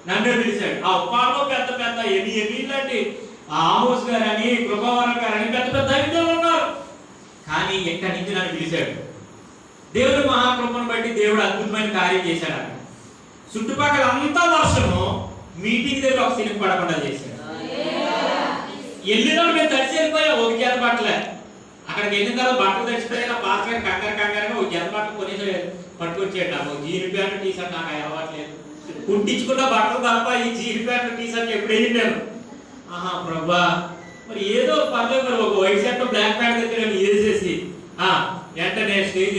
నన్నే పిలిచాడు. ఆ ఉప్పాడలో పెద్ద పెద్ద ఎన్ని ఆమోస్ గారని, కృపావరం గారని పెద్ద పెద్ద దైవజనులు ఉన్నారు. కానీ ఎక్కడి నుంచి నన్ను పిలిచాడు. దేవుడి మహాకృపను బట్టి దేవుడు అద్భుతమైన కార్యం చేశాడు. అక్కడ చుట్టుపక్కల అంతా వర్షము, మీటింగ్ దగ్గర ఒక సినిమా పడకుండా చేశాడు. వెళ్ళినప్పుడు మేము తడిసి వెళ్ళిపోయా, ఒక జత బట్టలే. అక్కడికి వెళ్ళిన తర్వాత బట్టలు తడిచిపోయినా పాస్ గారు కంగారుగా ఒక జత బట్టలు కొనేసి పట్టుకొచ్చాడు. నాకు జీన్ ప్యాంట్ టీ షర్ట్ నాకు అలవాట్లేదు, కుట్టించుకున్న బట్టలు తప్ప ఈ జీన్ ప్యాంట్ టీ షర్ట్ ఎప్పుడు వెళ్ళాను. ప్రభా మరి ఏదో పర్లేదు, మరి ఒక వైట్ షర్ట్ బ్లాక్ ప్యాంట్ దగ్గర వేసేసి వెంటనే స్టేజ్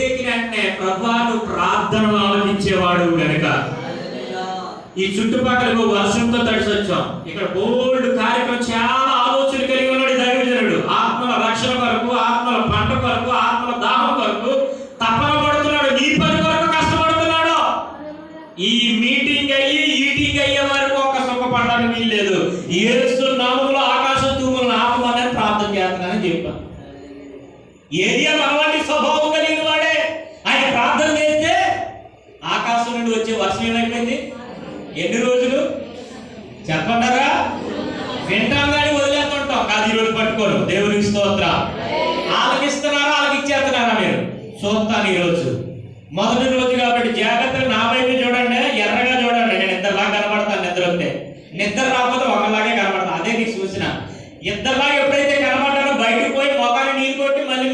ఎక్కిన వెంటనే ప్రభా నువ్వు ప్రార్థనలు ఆలోచించేవాడు కనుక ఈ చుట్టుపక్కల వర్షంతో తడిసి వచ్చాం. ఇక్కడ బోల్డ్ కార్యక్రమం, చాలా ఆలోచన కలిగి ఉన్నాడు దైవజనుడు. ఆత్మల రక్షణ కొరకు, ఆత్మల పంట కొరకు, ఆత్మల దాహం కొరకు తపన పడుతున్నాడు. నీ పని కొరకు కష్టపడుతున్నాడు. ఈ మీటింగ్ ఈటింగ్ అయ్యే వరకు ఒక సుఖపడడానికి వీల్లేదు. యేసు నామములో ఆకాశ తూములను ఆపమని ప్రార్థన చేస్తున్నానని చెప్పాను. ఏరియా మనవాడి స్వభావం కలిగిన వాడే. ఆయన ప్రార్థన చేస్తే ఆకాశం నుండి వచ్చే వర్షం ఏమైపోయింది? ఎన్ని రోజులు చెప్పంటారా? వింటాం కానీ వదిలేస్తుంటాం కాదు. ఈరోజు పట్టుకోరు. దేవునికి స్తోత్రం. ఆలకిస్తున్నారా, ఆలకిచ్చేస్తున్నారా? మీరు చూస్తాను ఈరోజు మొదటి రోజు కాబట్టి జాగ్రత్తగా నా వైపు చూడండి, ఎర్రగా చూడండి. నేను ఇద్దరులాగా కనబడతాను. నిద్ర వస్తే, నిద్ర రాకపోతే ఒకలాగే కనబడతాను. అదే నీకు సూచన. ఇద్దరులాగా ఎప్పుడైతే కనబడ్డానో బయటకు పోయి మొఖాన్ని నీళ్ళు కొట్టి మళ్ళీ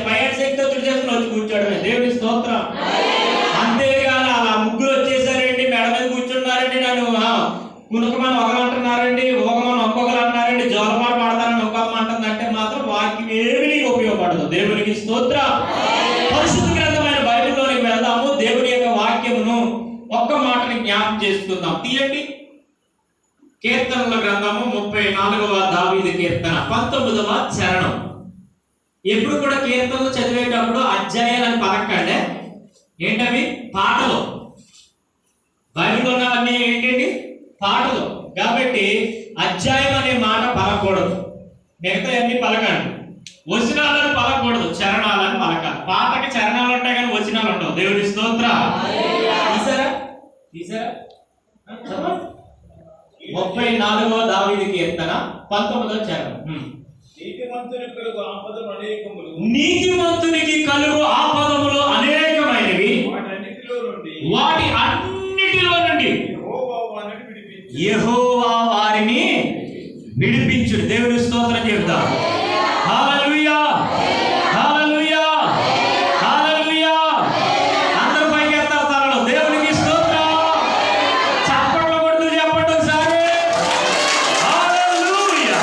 పైన శక్తితో చేసుకుని వచ్చి కూర్చోడమే. దేవునికి స్తోత్రం. అంతేగాని అలా ముగ్గురు వచ్చేసారండి, మెడ మీద కూర్చున్నారండి, నన్ను కునుకమని ఒకరంటున్నారండి, ఊగమని ఒక్కొక్కరు అంటున్నారండి, జోలపాటు పాడతానని ఒక్కొక్క అంటుందంటే మాత్రం వాక్యం ఏమి నీకు ఉపయోగపడదు. దేవునికి స్తోత్రం. పరిశుద్ధ గ్రంథమైన బైబిల్లోనికి వెళ్దాము. దేవుని యొక్క వాక్యమును ఒక్క మాటని జ్ఞాపకం చేసుకుందాం. తీయండి. కీర్తనల గ్రంథము 34వ దావీదు కీర్తన 19వ చరణం. ఎప్పుడు కూడా కీర్తనలు చదివేటప్పుడు అధ్యాయాలను పలకండి. ఏంటవి? పాటలు. బైబిల్లో ఉన్నవన్నీ ఏంటండి? పాటలు. కాబట్టి అధ్యాయం అనే మాట పలకూడదు, మిగతా అన్ని పలకండి. వచనాలను పలకూడదు, చరణాలను పలకాలి. పాటకి చరణాలు ఉంటాయి కానీ వచనాలు ఉండవు. దేవుని స్తోత్రం. తీసారా? 34వ దావీదు కీర్తన 19వ చరణం. నీతిమంతునికి కలుగు ఆపదములు అనేకమైనవి, వాటి అన్నిటిలో నుండి యెహోవా వారిని విడిపించును. దేవుని స్తోత్రం చెప్తాం. హల్లెలూయా, హల్లెలూయా, హల్లెలూయా. అందరూ పైకి ఎత్తారు తలలు. దేవునికి స్తోత్రం. చప్పట్లు కొడుతూ చెప్పండి ఒకసారి. హల్లెలూయా.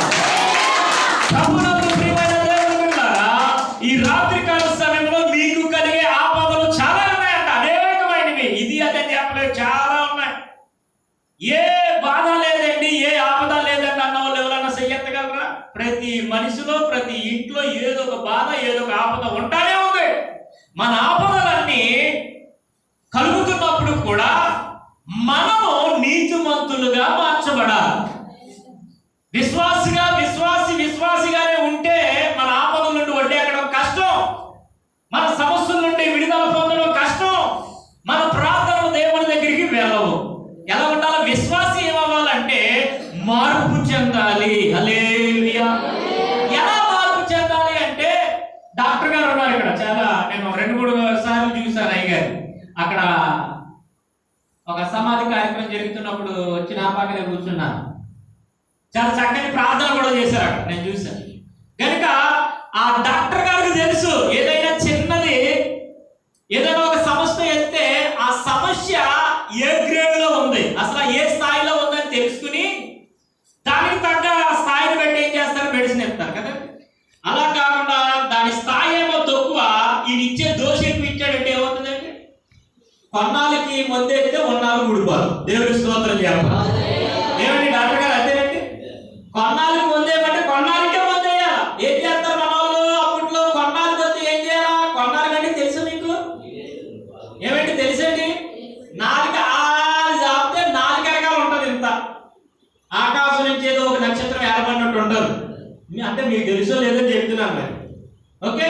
ప్రభువునందు ప్రియమైన దేవుని బిడ్డలారా, ఈ రాత్రికాల సమయంలో మీకు కలిగే ఆపదలు చాలా ఉన్నాయంట, అనేకమైనవి. ఇది అదే చెప్పలేదు, చాలా ఉన్నాయి. ఏ బాధ లేదండి, ఏ ఆపద లేదండి అన్న వాళ్ళు ఎవరన్నా చెయ్యగలరా? ప్రతి మనిషిలో, ప్రతి ఇంట్లో ఏదో ఒక బాధ, ఏదో ఒక ఆపద ఉంటానే ఉంది. మన ఆపదలన్నీ కలుగుతున్నప్పుడు కూడా మనము నీతిమంతులుగా మార్చబడాలి. విశ్వాసిగానే ఉంటే మన ఆపదల నుండి ఒడ్డెక్కడం కష్టం, మన సమస్యల నుండి విడుదల పొందడం కష్టం, మన ప్రార్థనలు దేవుని దగ్గరికి వెళ్ళవు. ఎలా ఉండాలి? విశ్వాసి ఏమవ్వాలంటే మార్పు చెందాలి. హల్లెలూయా. ఎలా మార్పు చెందాలి అంటే, డాక్టర్ గారు ఉన్నారు ఇక్కడ. చాలా నేను 2-3 సార్లు చూశాను అయ్యగారు. అక్కడ ఒక సమాధి కార్యక్రమం జరుగుతున్నప్పుడు వచ్చి నా పక్కనే కూర్చున్నాను. చాలా చక్కని ప్రార్థన కూడా చేశారు అక్కడ, నేను చూశాను. కనుక ఆ డాక్టర్ గారికి తెలుసు, ఏదైనా చిన్నది, ఏదైనా ఒక సమస్య వెళ్తే ఆ సమస్య ఏ గ్రేడ్ లో ఉంది, అసలు ఏ స్థాయిలో ఉందని తెలుసుకుని దానికి తగ్గ స్థాయిని బట్టి ఏం చేస్తారు? మెడిసిన్ ఇస్తారు కదా. అలా కాకుండా దాని స్థాయి ఏమో తక్కువ, ఈయన ఇచ్చే దోష ఎక్కువ ఇచ్చాడంటే ఏమవుతుందండి? కొన్నాళ్ళకి ముందైతే ఉన్నాళ్ళు ఊడిపోదు. దేవుడి స్తోత్రం చెప్పాలి. ఏమండి డాక్టర్ గారు? అదేనండి, కొన్నాళ్ళకి ముందేమంటే కొన్నాళ్ళకే ముందేయాల. ఏం చేస్తారు మన వాళ్ళు అప్పట్లో? కొన్నాళ్ళకి వస్తే ఏం చేయాలా? కొన్నాళ్ళకి అంటే తెలుసు మీకు? ఏమంటే తెలుసండి? నాలుక ఆపితే 4 రకాలు ఉంటుంది. ఇంత ఆకాశం నుంచి ఏదో ఒక నక్షత్రం ఏర్పడినట్టు ఉండదు. అంటే మీకు తెలుసో లేదో చెప్తున్నాను మరి. ఓకే,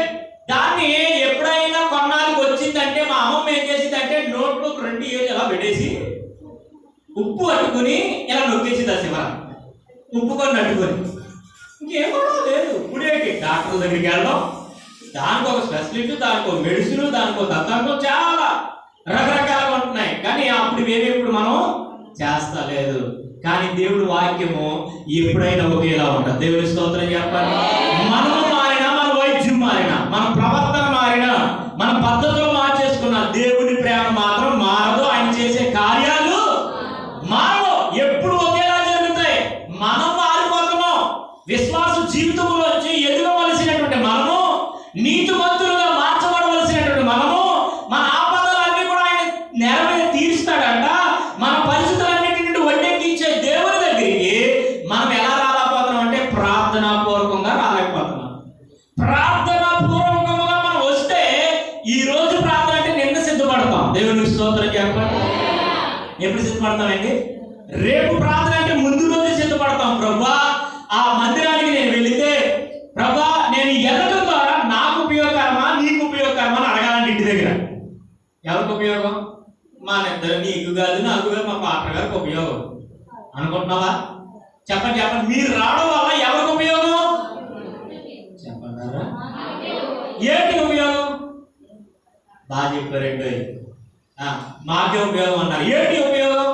దాన్ని ఎప్పుడైనా కొన్నాళ్ళకి వచ్చిందంటే మా అమ్మమ్మ ఏం చేసిందంటే నోట్లో 2 ఏళ్ళు ఎలా పెట్టేసి ఉప్పు పట్టుకుని ఇలా నొక్కేసింది ఆ శివరాం, ఉప్పు కొని అట్టుకొని. ఇంకేమో లేదు, ఇప్పుడేంటి డాక్టర్ దగ్గరికి వెళ్ళడం, దానికి ఒక స్పెషలిస్ట్, దానికి ఒక మెడిసిన్, దానికి ఒక దత్తాంతం, చాలా రకరకాలుగా ఉంటున్నాయి. కానీ అప్పుడు ఇప్పుడు మనం చేస్తా లేదు. కానీ దేవుడి వాక్యము ఎప్పుడైనా ఒకేలా ఉంటుంది. దేవుడి స్తోత్రం చెప్పాలి. మనము మారినా, మన వైద్యం మారినా, మన ప్రవర్తన మారినా, మన పద్ధతులు మార్చేసుకున్న దేవుడి ప్రేమ మాత్రం మారదు. ఆయన చేసే కార్యాలు మారవు, ఎప్పుడు ఒకేలా జరుగుతాయి. మనం మారిపోతున్నాం. విశ్వాస జీవితంలో వచ్చి ఎదుగవలసినటువంటి మనము, నీతిమంతులుగా మార్చబడవలసినటువంటి మనము, మన ఆపదలన్నీ కూడా ఆయన నెరవేర్చి తీరుస్తాడంట. మన పరిస్థితులన్నిటి నుండి వడ్డెక్కించే దేవుని దగ్గరికి మనం ఎలా రాలేకపోతున్నాం అంటే ప్రార్థనా పూర్వకంగా రాలేకపోతున్నాం. ప్రార్థనా పూర్వకంగా మనం వస్తే ఈ రోజు ప్రార్థన అంటే నిన్న సిద్ధపడతాం. దేవునికి స్తోత్రం చెప్పండి. ఎప్పుడు సిద్ధపడతామండి? రేపు ప్రార్థన అంటే ముందు రోజు సిద్ధపడతాం. ప్రభువా, ఆ మందిరానికి నేను వెళితే ప్రభా నేను ఎదగడం ద్వారా నాకు ఉపయోగకరమా, నీకు ఉపయోగకరమా అని అడగాలండి ఇంటి దగ్గర. ఎవరికి ఉపయోగం? మా నిద్ర, నీకు కాదు, నాకు కాదు, మా పాత్ర గారికి ఉపయోగం అనుకుంటున్నావా? చెప్పండి చెప్పండి. మీరు రావడం వల్ల ఎవరికి ఉపయోగం? చెప్పన్నారా? ఏంటి ఉపయోగం? బాగా చెప్పారండి. మాకే ఉపయోగం అన్నారు. ఏంటి ఉపయోగం?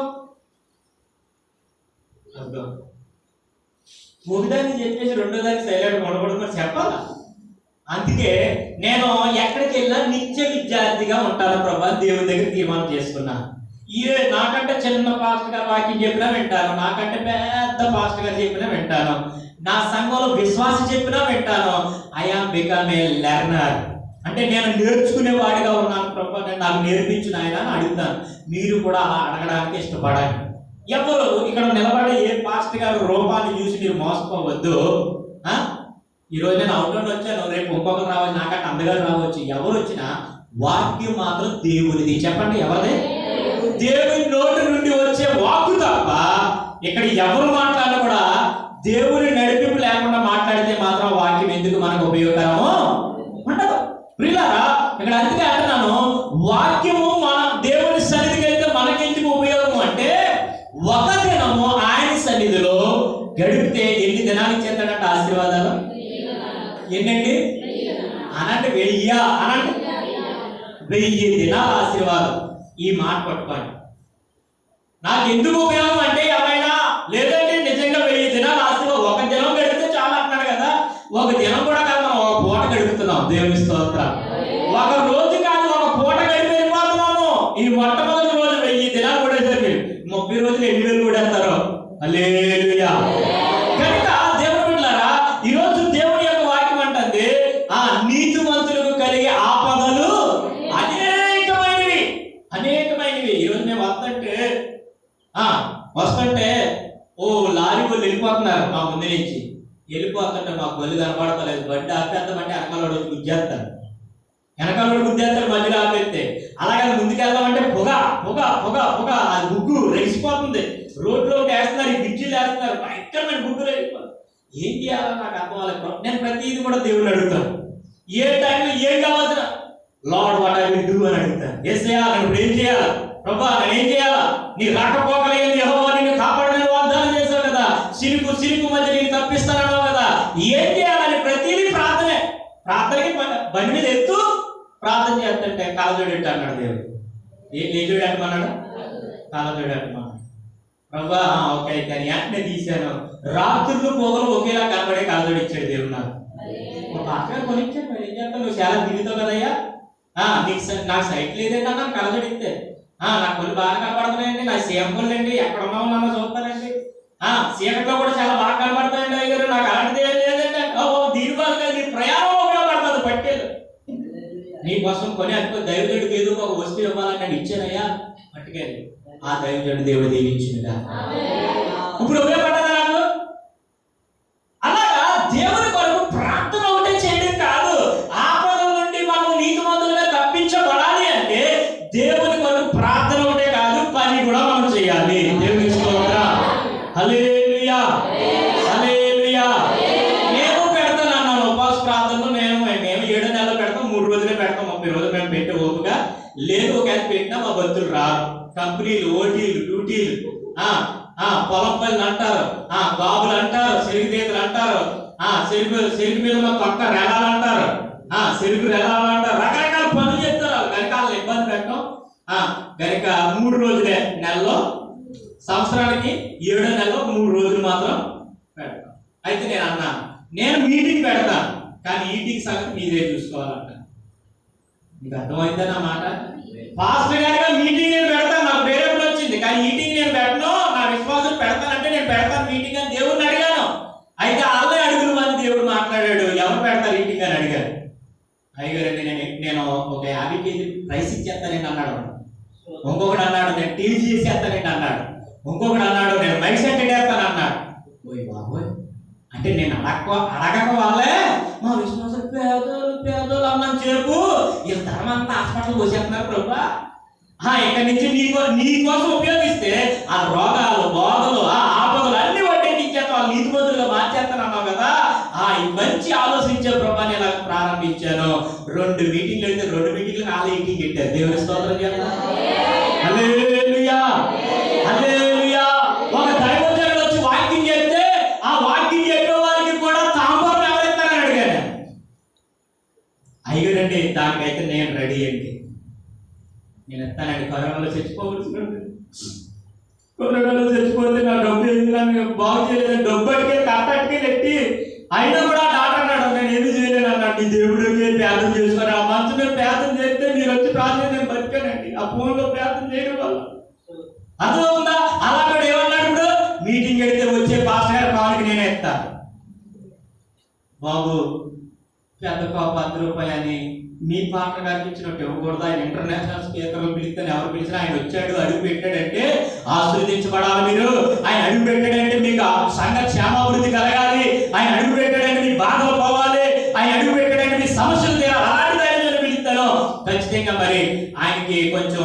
ఒకదాన్ని చెప్పేసి రెండో దాన్ని సైలెంట్ ఉండకూడదు చెప్పాలా. అందుకే నేను ఎక్కడికి వెళ్ళినా నిత్య విద్యార్థిగా ఉంటాను ప్రభా, దేవుని దగ్గర తీర్మానం చేసుకున్నా. నాకంటే చిన్న పాస్టర్ గారు వాక్యం చెప్పినా వింటాను, నాకంటే పెద్ద పాస్టర్ గారు చెప్పినా వింటాను, నా సంఘంలో విశ్వాసి చెప్పినా వింటాను. I am become a learner. అంటే నేను నేర్చుకునేవాడిగా ఉన్నాను ప్రభా, నేను నాకు నేర్పించిన ఆయన అని అడుగుతాను. మీరు కూడా అలా అడగడానికి ఇష్టపడాలి. ఎవరు ఇక్కడ నిలబడే ఏ పాస్టర్ గారు రూపాన్ని చూసి మీరు మోసపోవద్దు. ఈరోజు నేను అవుట్ వచ్చాను, రేపు ఇంకొకరు రావచ్చు, నాకంటే అందగారు రావచ్చు. ఎవరు వచ్చినా వాక్యం మాత్రం దేవునిది. చెప్పండి, ఎవరిది? దేవుని నోటి నుండి వచ్చే వాక్కు తప్ప ఇక్కడ ఎవరు మాట్లాడినా కూడా దేవుని నడిపింపు లేకుండా మాట్లాడితే మాత్రం వాక్యం ఎందుకు మనకు ఉపయోగకరమో ఉండదు. ప్రియులారా, ఇక్కడ అందుకే అంటున్నాను, వాక్యము మన దేవుని సన్నిధికి వెళ్తే మనకెందుకు ఉపయోగము అంటే, ఒక దినము ఆయన సన్నిధిలో గడిపితే ఎన్ని దినాలు ఇచ్చేస్తాడంట ఆశీర్వాదాలు? ఏంటండి అనంటే 1000 అనంటే 1000 దినాల ఆశీర్వాదం. ఈ మాట పట్టుకోండి. నాకు ఎందుకు ఉపయోగం అంటే ఎవరైనా లేదంటే నిజంగా 1000 దినాల ఆశీర్వాదం. ఒక దినం గడిపితే చాలా అంటున్నాడు కదా, ఒక దినం కూడా కాదు, మనం ఒక పూట గడుపుతున్నాం. దేవుని స్తోత్రం. ఒక రోజు కాదు, ఒక పూట గడిపి వెళ్ళిపోతున్నాము. ఈ మొట్టమొదటి రోజు 1000 దినాలు కూడా 30 రోజులు 8,000 కూడా వేస్తారు. హల్లెలూయా. కనుక దేవుని బిడ్డలారా, ఈరోజు దేవుని యొక్క వాక్యం అంటుంది, ఆ నీతిమంతులకు కలిగే ఆపదలు అనేకమైనవి, అనేకమైనవి. ఈరోజు మేము వస్తుంటే ఓ లారీ వాళ్ళు వెళ్ళిపోతున్నారు మా ముందు నుంచి. వెళ్ళిపోతుంటే మాకు బళ్ళు కనపడతలేదు. బండి ఆపేద్దామంటే వెనకాల గుద్దేస్తాడు, వెనకాల గుద్దేస్తాడు మధ్యలో ఆపేస్తే. అలాగే ముందుకెళ్దామంటే పొగ పొగ పొగ పొగ, అది బుగ్గు రెగిసిపోతుంది. రోడ్లో వేస్తున్నారు, ఈ బ్రిడ్జిలు వేస్తున్నారు, భయంకరమైన బుగ్గులు వెళ్ళిపోతుంది. ఏం చేయాలో నాకు అర్థం అవ్వలేదు. నేను ప్రతిదీ కూడా దేవుడిని అడుగుతాను. ఏ టైంలో ఏం కావాల్సిన lord what I will do అని అడుగుతాను. యేసయ్యా నేను ఏం చేయాలి ప్రభా, నేను ఏం చేయాలా? నీ రాకపోకలేదు యెహోవా నిన్ను కాపాడని వాగ్దానం చేశావు కదా, సిరుకు మధ్య నేను తప్పిస్తానన్నావు కదా, ఏం చేయాలని ప్రతిదీ ప్రార్థనే. ప్రార్థనకి బండి మీద ఎత్తు ప్రార్థన చేస్తుంటే కాలజోడెట్టు అన్నాడు దేవుడు. ఏ జోడెట్టమన్నాడు? కాలజోడెట్టమన్నాడు. ప్రభా ఓకే కానీ వెంటనే తీశాను. రాత్రులు పొగలు ఒకేలా కనబడే కాలజోడు ఇచ్చాడు దేవుడు నాకు. అక్కడ కొనిచ్చాడు. మరి ఏం చేస్తావు, నువ్వు చాలా తిరుగుతావు కదయ్యా, నాకు సైట్ లేదండి అన్నాను కలజోడు ఇస్తే. నాకు కొన్ని బాగా కనబడుతున్నాయండి, నా సేంపుల్ అండి, ఎక్కడ ఉన్నామో చూస్తానండి, చీకట్లో కూడా చాలా బాగా కనబడతాయండి అయ్యారు, నాకు అలాంటిది ఏం లేదండి. దీనివల్ల నీ ప్రయాణం ఉపయోగపడుతుంది. పట్టేది నీకోసం కొని అనుకో, దైవజనుడికి ఏదో ఒక వస్తువు ఇవ్వాలని నేను ఇచ్చానయ్యా, పట్టుకెళ్ళి ఆ దైవజనుడు దేవుడు దీవించిందిగా. ఇప్పుడు ఉపయోగపడ్డదా నాకు? అలాగా దేవుని కొరకు ప్రార్థన ఒకటే చేయడం కాదు. ఆపదల నుండి మనం నీతిమంతులుగా తప్పించబడాలి అంటే దేవుని కొరకు ప్రార్థన ఒకటే కాదు, పని కూడా మనం చేయాలి. దేవుని స్తోత్రం. హల్లెలూయా, హల్లెలూయా. నేను పెడతాను అన్నాను ఉపవాస ప్రార్థనలు. మేము 7 నెలలు పెడతాం, 3 రోజులే పెడతాం, 30 రోజులు మేము పెట్టే ఓపుగా లేదు. ఒకవేళ పెట్టినా మా భక్తులు రారు. కంపెనీలు, ఓటీలు, డ్యూటీలు, పొలం పనులు అంటారు, బాబులు అంటారు, సెరుగు తీతలు అంటారు, సెరుగు మీద తొక్క రెలాలు అంటారు, సెరుగు రెలాలు అంటారు, రకరకాల పనులు చెప్తారు. కనుక వాళ్ళని ఇబ్బంది పెట్టడం. కనుక 3 రోజులే నెలలో, సంవత్సరానికి 7వ నెలలో 3 రోజులు మాత్రం పెడతాం. అయితే నేను అన్నాను, నేను మీటింగ్ పెడతాను, కానీ ఈటింగ్ సంగతి మీరే చూసుకోవాలంట. మీకు అర్థమైందా నా మాట? పాస్టర్ గారిగా మీటింగ్ నేను పెడతాను, నాకు ప్రేరేపణ వచ్చింది, కానీ మీటింగ్ నేను పెట్టను, నా విశ్వాసం పెడతానంటే నేను పెడతాను మీటింగ్ అని దేవుడిని అడిగాను. అయితే వాళ్ళే అడుగులు మంది దేవుడు మాట్లాడాడు, ఎవరు పెడతారు మీటింగ్ అని అడిగారు. అయ్యగారండి నేను ఒక 50 కేజీ రైస్ ఇచ్చేస్తానండి అన్నాడు. ఇంకొకటి అన్నాడు నేను టీవీ చేసేస్తానండి అన్నాడు. ఇంకొకటి అన్నాడు నేను మైక్ సెట్ వేస్తాను అన్నాడు. ఓయ్ బాబోయ్, అంటే నేను అడగక వాళ్ళే మా విశ్వాసం పేదోళ్ళు అన్నాను చెప్పు, వీళ్ళ ధర్మం అంతా హాస్పిటల్ పోసేస్తున్నారు ప్రభా. ఇక్కడి నుంచి నీ కోసం ఉపయోగిస్తే ఆ రోగాలు, బాధలు, ఆపదలు అన్ని వడ్డీకిచ్చేస్తా, వాళ్ళు నీతి బదులుగా మార్చేస్తాను అన్నావు కదా. ఈ మంచి ఆలోచించే ప్రభా నేను ప్రారంభించాను. 2 మీటింగ్లు అయితే 2 మీటింగ్లు వాళ్ళ మీటింగ్ పెట్టారు. దేవుని స్తోత్రం చేయాలి. హల్లెలూయా, హల్లెలూయా. ఒక దైవజనుడు వచ్చి వాక్యం చెప్తే ఆ వాక్యం చెప్పే వారికి కూడా తాంబూలం ఎవరిస్తారని అడిగాను. అయ్యారండి దానికైతే నేను రెడీ అండి, నేను ఎత్తానండి. కరోనాలో చచ్చిపోవలసినట్టు, కరోనాలో చచ్చిపోతే నా డబ్బు ఎందుకు బాగు చేయలేదు, డబ్బు అడిగే కట్టకి నెట్టి అయినా కూడా డాక్టర్ అన్నాడు నేను ఏమి చేయలేను అన్నాడు. నీ దేవుడికి ప్రార్థన చేసుకుని ఆ మంచు మీద ప్రార్థన చేస్తే మీరు వచ్చి ప్రార్థన నేను బతికానండి. ఆ ఫోన్లో ప్రార్థన చేయడం వల్ల అర్థం ఉందా? అలా కూడా ఏమన్నాడు, ఇప్పుడు మీటింగ్ వెళితే వచ్చే పాస్టర్ గారి కావాలకి నేనే ఎత్తాను. బాబు పెద్ద కోప ₹10 అని మీ పాస్టర్ గారికి ఇచ్చినట్టు ఇవ్వకూడదు. ఆయన ఇంటర్నేషనల్ స్పీకర్లు పిలిస్తే ఎవరు పిలిచినా ఆయన వచ్చాడు, అడుగు పెట్టాడంటే ఆశీర్వదించబడాలి. మీరు ఆయన అడుగు పెట్టాడంటే మీకు సంఘ క్షేమాభివృద్ధి కలగాలి, ఆయన అడుగు పెట్టాడంటే మీ బాధలు పోవాలి, ఆయన అడుగు పెట్టాడంటే మీ సమస్యలు తీరాలి. అలాంటి ధైర్యం పిలుస్తాను ఖచ్చితంగా. మరి ఆయనకి కొంచెం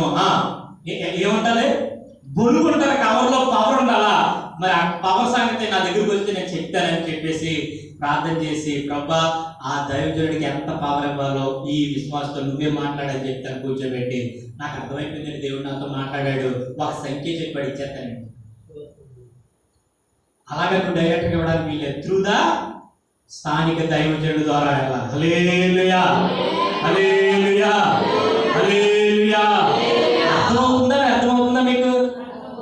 ఏముంటుంది, బొలుగు ఉంటుంది, కవర్లో పవర్ ఉండాలా. మరి ఆ పవర్ సంగతి నా దగ్గరికి వస్తే నేను చెప్తానని చెప్పేసి ప్రార్థన చేసి, ప్రభా ఆ దైవజనుడికి ఎంత పవర్ ఇవ్వాలో ఈ విశ్వాసంతో నువ్వే మాట్లాడని చెప్తాను కూర్చోబెట్టి. నాకు అర్థమైపోయిందండి, దేవుడు నాతో మాట్లాడాడు, ఒక సంఖ్య చెప్పాడు, ఇచ్చేస్తానండి. అలాగే నువ్వు డైరెక్ట్గా ఇవ్వడానికి వీళ్ళు త్రూదా స్థానిక దైవజనుడు ద్వారా వెళ్ళాలి. హల్లెలూయా, హల్లెలూయా, హల్లెలూయా. అర్థమవుతుందా మీకు?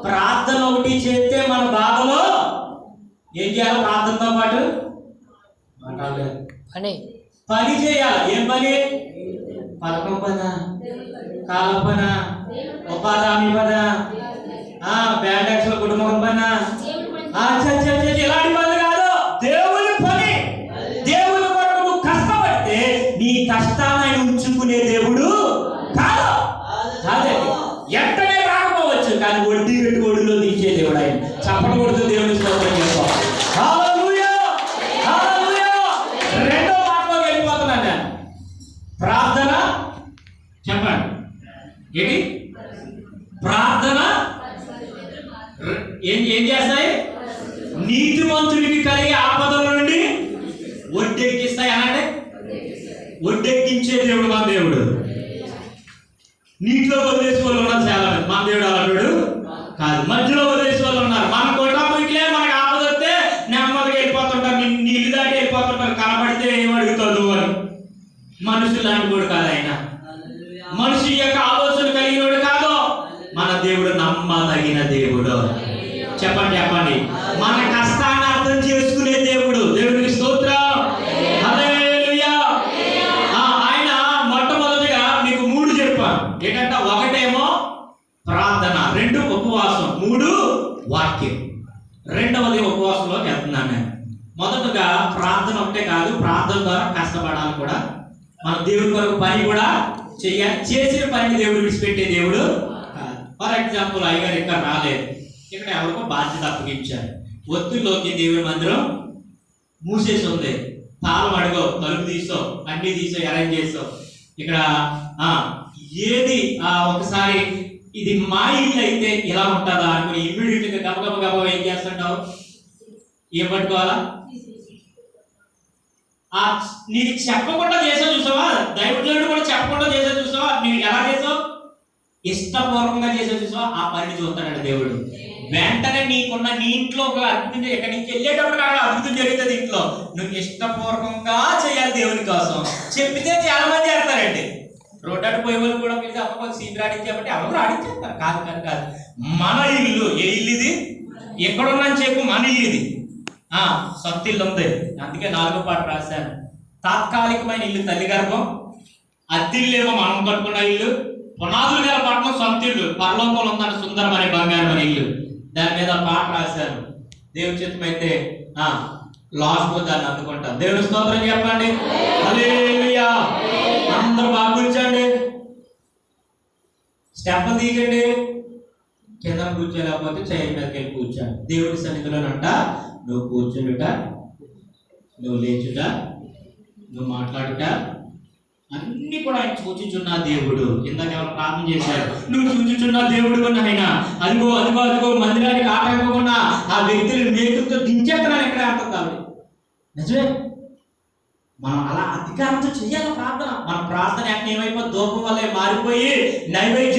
ప్రార్థన ఒకటి చేస్తే మన బాధలో ఏం చేయాలి? ప్రార్థనతో పాటు పని చేయాలి. ఏం పని? పథకం పన, కాల పన, ఉపాధి హామీ పన, బ్యాండ్ కుటుంబం పన, ఇలాంటి పనులు కాదు, దేవుని పని. దేవుని కొరకు నువ్వు కష్టపడితే నీ కష్టాన్ని ఉంచుకునే దేవుడు కాదు. కాదే ఎంతనే రాకపోవచ్చు, కానీ వడ్డీ పెట్టి ఒడిలో తీసే దేవుడు ఆయన. చప్పకూడదు, దేవుని స్తోత్రం చేసుకోవాలి. హల్లెలూయా, హల్లెలూయా. 2వ మాటలోకి వెళ్ళిపోతున్నాను నేను. ప్రార్థన చెప్పండి ఏంటి? ప్రార్థన ఏం చేస్తాయి? నీతిమంతుడికి కలిగే ఆపదల నుండి ఒడ్డెక్కిస్తాయి అనండి. ఒడ్డెక్కించే దేవుడు మన దేవుడు. నీటిలో వదిలేసి వాళ్ళు ఉన్నారు చాలా మంది, మన దేవుడు అలాంటి కాదు. మధ్యలో వదిలేసి వాళ్ళు ఉన్నారు. మన కొట్టాములే మనకు ఆపద వస్తే నెమ్మదిగా వెళ్ళిపోతుంటారు, నీళ్ళు దాటి వెళ్ళిపోతుంటారు. కనబడితే ఏం అడుగుతాడు అని. మనుషులు లాంటి వాడు కాదు ఆయన, మనిషి యొక్క ఆలోచన కలిగినోడు కాదు. మన దేవుడు నమ్మదగిన దేవుడు. చెప్పండి చెప్పండి, మన కష్టాన్ని అర్థం చేసుకునే దేవుడు. దేవుడికి స్తోత్రం, హల్లెలూయా. ఆయన మొట్టమొదటిగా మీకు 3 చెప్పాను. ఏంటంటే 1 ప్రార్థన, 2 ఉపవాసం, 3 వాక్యం. 2వది ఉపవాసంలోకి వెళ్తున్నాను నేను. మొదటగా ప్రార్థన ఒకటే కాదు, ప్రార్థన ద్వారా కష్టపడాలి కూడా. మన దేవుడి కొరకు పని కూడా చేయాలి. చేసిన పనిని దేవుడు విడిచిపెట్టే దేవుడు కాదు. ఫర్ ఎగ్జాంపుల్, అయ్యగారు ఇక్కడ రాలేదు, ఇక్కడ ఎవరికో బాధ్యత అప్పగించారు. ఒత్తుల్లోకి దేవుడి మందిరం మూసేసి ఉంది, తాళం అడుగో, తలుపు తీసో, అన్ని తీసో, అరేంజ్ చేసో. ఇక్కడ ఏది ఒకసారి ఇది మా ఇల్లు అయితే ఇలా ఉంటుందా అనుకుని ఇమ్మీడియట్ గా గబగబ ఏం చేస్తుంటావు? ఏం పట్టుకోవాలా? నీకు చెప్పకుండా చేసావు చూసావా? దైవజనుడు కూడా చెప్పకుండా చేసావు చూసావా? నీవు ఎలా చేసావు? ఇష్టపూర్వకంగా చేసే చూసా ఆ పనిని చూస్తాడు దేవుడు. వెంటనే నీ ఇంట్లో ఒక అద్భుతం, ఇక్కడి నుంచి వెళ్ళేటప్పుడు అక్కడ అద్భుతం జరుగుతుంది ఇంట్లో. నువ్వు ఇష్టపూర్వకంగా చేయాలి దేవుని కోసం. చెప్పితే చాలా మంది చేస్తారండి. రోడ్డు అటు పోయే వాళ్ళు కూడా పిలిచి అమ్మ సీట్ రాడించామంటే ఎవరు రాడించేస్తారు. కాదు కాదు కాదు, మన ఇల్లు. ఏ ఇల్లు ఇది? ఎక్కడున్నాను చెప్పు, మన ఇల్లు ఇది. సొంత ఇల్లు ఉంది. అందుకే 4వ పాట రాశాను. తాత్కాలికమైన ఇల్లు తల్లి గర్భం, అద్దిల్లేమో మనం కట్టుకున్న ఇల్లు, పునాదులు గల పట్టణం సొంత ఇల్లు, పరలోకంలో ఉందని సుందరం అనే బంగారం అనే ఇల్లు. దాని మీద పాట రాశాను. దేవుని చిత్తమైతే లాస్ట్ లో దాన్ని అందుకుంటాం. దేవుని స్తోత్రం చెప్పండి. హల్లెలూయా. అందరూ బాగా కూర్చోండి, స్టెప్ తీయకండి. కింద కూర్చోలేకపోతే చైర్ మీదకి వెళ్ళి కూర్చోండి. దేవుడి సన్నిధిలోనంట నువ్వు కూర్చుండుట, నువ్వు లేచుట, నువ్వు మాట్లాడుట అన్ని కూడా ఆయన సూచించున్న దేవుడు. ఇందాక ఎవరు ప్రార్థన చేశారు, నువ్వు సూచించున్న దేవుడు నాయన. అదిగో అదిగో అదిగో మందిరానికి ఆటంకకుండా ఆ వ్యక్తులు నేతృత్వం దించేస్తున్నాను ఎక్కడ అంటుంది. నిజమే, మనం అలా అధికారంతో చెయ్యాలి ప్రార్థన. మన ప్రార్థన ఏమైపోయి ధూపం వల్లే మారిపోయి నైవేద్యం